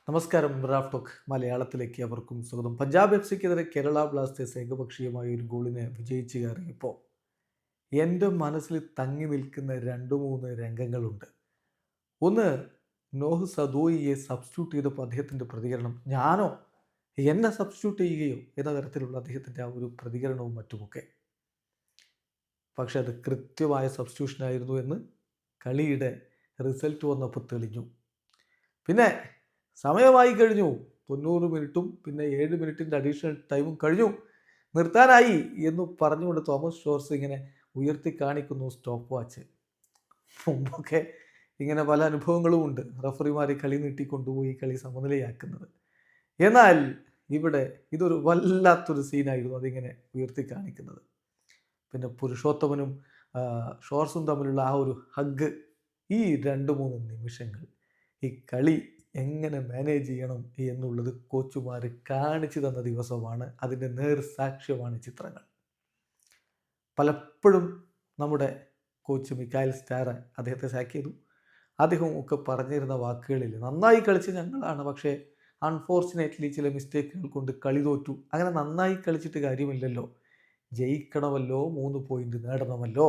നമസ്കാരം. Raf talk മലയാളത്തിലേക്ക് അവർക്കും സ്വാഗതം. പഞ്ചാബ് എഫ് സിക്കെതിരെ കേരള ബ്ലാസ്റ്റേഴ്സ് ഏകപക്ഷീയമായ ഒരു ഗോളിനെ വിജയിച്ച് കയറിയപ്പോൾ എൻ്റെ മനസ്സിൽ തങ്ങി നിൽക്കുന്ന രണ്ട് മൂന്ന് രംഗങ്ങളുണ്ട്. ഒന്ന്, നോഹ് സദോയിയെ സബ്സ്റ്റിറ്റ്യൂട്ട് ചെയ്തപ്പോൾ അദ്ദേഹത്തിൻ്റെ പ്രതികരണം, ഞാനോ, എന്നെ സബ്സ്റ്റിറ്റ്യൂട്ട് ചെയ്യുകയോ എന്ന തരത്തിലുള്ള അദ്ദേഹത്തിൻ്റെ ആ ഒരു പ്രതികരണവും മറ്റുമൊക്കെ. പക്ഷെ അത് കൃത്യമായ സബ്സ്റ്റിറ്റ്യൂഷൻ ആയിരുന്നു എന്ന് കളിയുടെ റിസൾട്ട് വന്നപ്പോൾ തെളിഞ്ഞു. പിന്നെ സമയമായി കഴിഞ്ഞു, 90 മിനിറ്റും പിന്നെ 7 മിനിറ്റിൻ്റെ അഡീഷണൽ ടൈമും കഴിഞ്ഞു, നിർത്താനായി എന്ന് പറഞ്ഞുകൊണ്ട് തോമസ് ഷോർസ് ഇങ്ങനെ ഉയർത്തി കാണിക്കുന്നു സ്റ്റോപ്പ് വാച്ച്. മുമ്പൊക്കെ ഇങ്ങനെ പല അനുഭവങ്ങളും ഉണ്ട്, റഫറിമാരെ കളി നീട്ടിക്കൊണ്ടുപോയി കളി സമനിലയാക്കുന്നത്. എന്നാൽ ഇവിടെ ഇതൊരു വല്ലാത്തൊരു സീനായിരുന്നു അതിങ്ങനെ ഉയർത്തി കാണിക്കുന്നത്. പിന്നെ പുരുഷോത്തമനും ഷോർസും തമ്മിലുള്ള ആ ഒരു ഹഗ്, ഈ 2-3 നിമിഷങ്ങൾ ഈ കളി എങ്ങനെ മാനേജ് ചെയ്യണം എന്നുള്ളത് കോച്ചുമാർ കാണിച്ചു തന്ന ദിവസമാണ്. അതിൻ്റെ നേർസാക്ഷ്യമാണ് ചിത്രങ്ങൾ. പലപ്പോഴും നമ്മുടെ കോച്ച് മിക്കായൽ സ്റ്റാർ അദ്ദേഹത്തെ സാക്ക് ചെയ്തു. അദ്ദേഹം ഒക്കെ പറഞ്ഞിരുന്ന വാക്കുകളിൽ നന്നായി കളിച്ച് ഞങ്ങളാണ്, പക്ഷേ അൺഫോർച്ചുനേറ്റ്ലി ചില മിസ്റ്റേക്കുകൾ കൊണ്ട് കളി തോറ്റു. അങ്ങനെ നന്നായി കളിച്ചിട്ട് കാര്യമില്ലല്ലോ, ജയിക്കണമല്ലോ, 3 പോയിന്റ് നേടണമല്ലോ.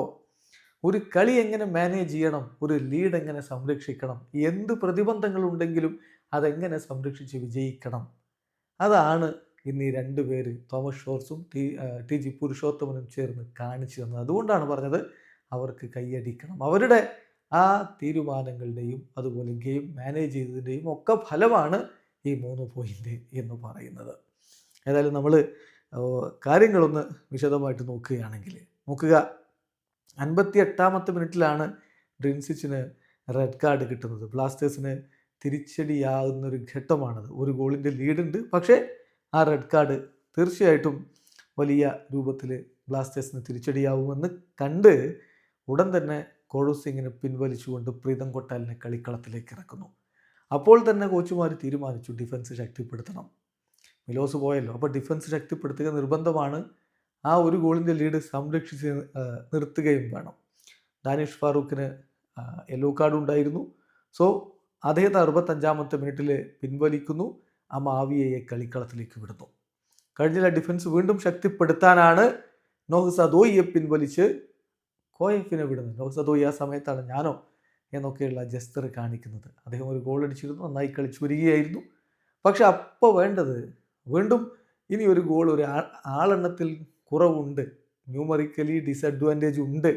ഒരു കളി എങ്ങനെ മാനേജ് ചെയ്യണം, ഒരു ലീഡ് എങ്ങനെ സംരക്ഷിക്കണം, എന്ത് പ്രതിബന്ധങ്ങളുണ്ടെങ്കിലും അതെങ്ങനെ സംരക്ഷിച്ച് വിജയിക്കണം, അതാണ് ഇന്ന് ഈ 2 പേര് തോമസ് ഷോർസും ടി ജി പുരുഷോത്തമനും ചേർന്ന് കാണിച്ചു തന്നത്. അതുകൊണ്ടാണ് പറഞ്ഞത് അവർക്ക് കൈയടിക്കണം. അവരുടെ ആ തീരുമാനങ്ങളുടെയും അതുപോലെ ഗെയിം മാനേജ് ചെയ്തതിൻ്റെയും ഒക്കെ ഫലമാണ് ഈ 3 പോയിന്റ് എന്ന് പറയുന്നത്. ഏതായാലും നമ്മൾ കാര്യങ്ങളൊന്ന് വിശദമായിട്ട് നോക്കുക. 58ാമത്തെ മിനിറ്റിലാണ് ഡ്രിൻസിച്ചിന് റെഡ് കാർഡ് കിട്ടുന്നത്. ബ്ലാസ്റ്റേഴ്സിന് തിരിച്ചടിയാകുന്നൊരു ഘട്ടമാണത്. ഒരു ഗോളിൻ്റെ ലീഡുണ്ട്, പക്ഷേ ആ റെഡ് കാർഡ് തീർച്ചയായിട്ടും വലിയ രൂപത്തിൽ ബ്ലാസ്റ്റേഴ്സിന് തിരിച്ചടിയാവുമെന്ന് കണ്ട് ഉടൻ തന്നെ കോഴു സിംഗിനെ പിൻവലിച്ചുകൊണ്ട് പ്രീതം കൊട്ടാലിനെ കളിക്കളത്തിലേക്ക് ഇറക്കുന്നു. അപ്പോൾ തന്നെ കോച്ചുമാർ തീരുമാനിച്ചു ഡിഫൻസ് ശക്തിപ്പെടുത്തണം. മിലോസ് പോയല്ലോ, അപ്പോൾ ഡിഫൻസ് ശക്തിപ്പെടുത്തുക നിർബന്ധമാണ്. ആ ഒരു ഗോളിൻ്റെ ലീഡ് സംരക്ഷിച്ച് നിർത്തുകയും വേണം. ഡാനിഷ് ഫാറൂഖിന് യെല്ലോ കാർഡ് ഉണ്ടായിരുന്നു. സോ അദ്ദേഹത്തെ 65ാമത്തെ മിനിറ്റിൽ പിൻവലിക്കുന്നു. ആ മാവിയയെ കളിക്കളത്തിലേക്ക് വിടുന്നു. കഴിഞ്ഞ ഡിഫൻസ് വീണ്ടും ശക്തിപ്പെടുത്താനാണ് നോഹ് സദോയിയെ പിൻവലിച്ച് കോയഫിനെ വിടുന്നത്. നോഹ് സദോയി ആ സമയത്താണ് ഞാനോ എന്നൊക്കെയുള്ള ജസ്റ്റർ കാണിക്കുന്നത്. അദ്ദേഹം ഒരു ഗോൾ അടിച്ചിരുന്നു, നന്നായി കളിച്ചു വരികയായിരുന്നു. പക്ഷെ അപ്പോൾ വേണ്ടത് വീണ്ടും ഇനി ഒരു ഗോൾ, ഒരു ആളെണ്ണത്തിൽ കുറവുണ്ട്, ന്യൂമറിക്കലി ഡിസഡ്വാൻറ്റേജ് ഉണ്ട്.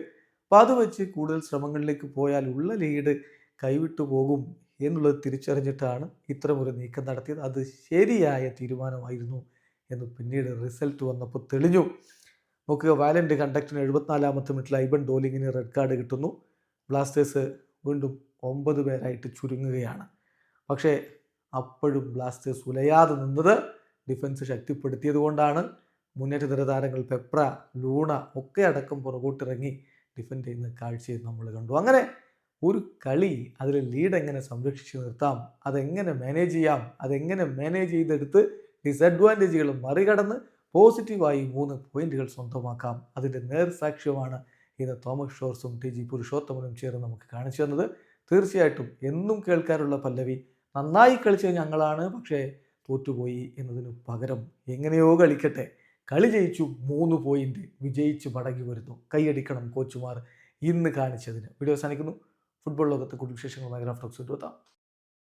അപ്പോൾ അത് വെച്ച് കൂടുതൽ ശ്രമങ്ങളിലേക്ക് പോയാൽ ഉള്ള ലീഡ് കൈവിട്ടു പോകും എന്നുള്ളത് തിരിച്ചറിഞ്ഞിട്ടാണ് ഇത്തരമൊരു നീക്കം നടത്തിയത്. അത് ശരിയായ തീരുമാനമായിരുന്നു എന്ന് പിന്നീട് റിസൾട്ട് വന്നപ്പോൾ തെളിഞ്ഞു. നോക്കുക, വാലൻ്റ് കണ്ടക്റ്റിന് 74ാമത്തെ മിനിറ്റിൽ ഐബൻ ഡോലിങ്ങിന് റെഡ് കാർഡ് കിട്ടുന്നു. ബ്ലാസ്റ്റേഴ്സ് വീണ്ടും 9 പേരായിട്ട് ചുരുങ്ങുകയാണ്. പക്ഷേ അപ്പോഴും ബ്ലാസ്റ്റേഴ്സ് ഉലയാതെ നിന്നത് ഡിഫൻസ് ശക്തിപ്പെടുത്തിയത് കൊണ്ടാണ്. മുന്നേറ്റ നിര താരങ്ങൾ പെപ്ര, ലൂണ ഒക്കെ അടക്കം പുറകോട്ടിറങ്ങി ഡിഫെൻഡ് ചെയ്യുന്ന കാഴ്ചയെ നമ്മൾ കണ്ടു. അങ്ങനെ ഒരു കളി, അതിൽ ലീഡ് എങ്ങനെ സംരക്ഷിച്ച് നിർത്താം, അതെങ്ങനെ മാനേജ് ചെയ്യാം, അതെങ്ങനെ മാനേജ് ചെയ്തെടുത്ത് ഡിസഡ്വാൻറ്റേജുകൾ മറികടന്ന് പോസിറ്റീവായി 3 പോയിന്റുകൾ സ്വന്തമാക്കാം, അതിൻ്റെ നേർസാക്ഷ്യമാണ് ഇന്ന് തോമസ് ഷോർസും ടി ജി പുരുഷോത്തമനും ചേർന്ന് നമുക്ക് കാണിച്ചു തന്നത്. തീർച്ചയായിട്ടും എന്നും കേൾക്കാറുള്ള പല്ലവി, നന്നായി കളിച്ചത് ഞങ്ങളാണ്, പക്ഷേ തോറ്റുപോയി എന്നതിന് പകരം എങ്ങനെയോ കളിക്കട്ടെ, കളി ജയിച്ചു, 3 പോയിന്റ് വിജയിച്ച് മടങ്ങി വരുന്നു. കൈയടിക്കണം കോച്ചുമാർ ഇന്ന് കാണിച്ചതിന്. വീഡിയോ അവസാനിക്കുന്നു. ഫുട്ബോൾ ലോകത്തെ കൂടുതൽ വിശേഷങ്ങളുമായി റാഫ് ടോക്സ് എത്താം.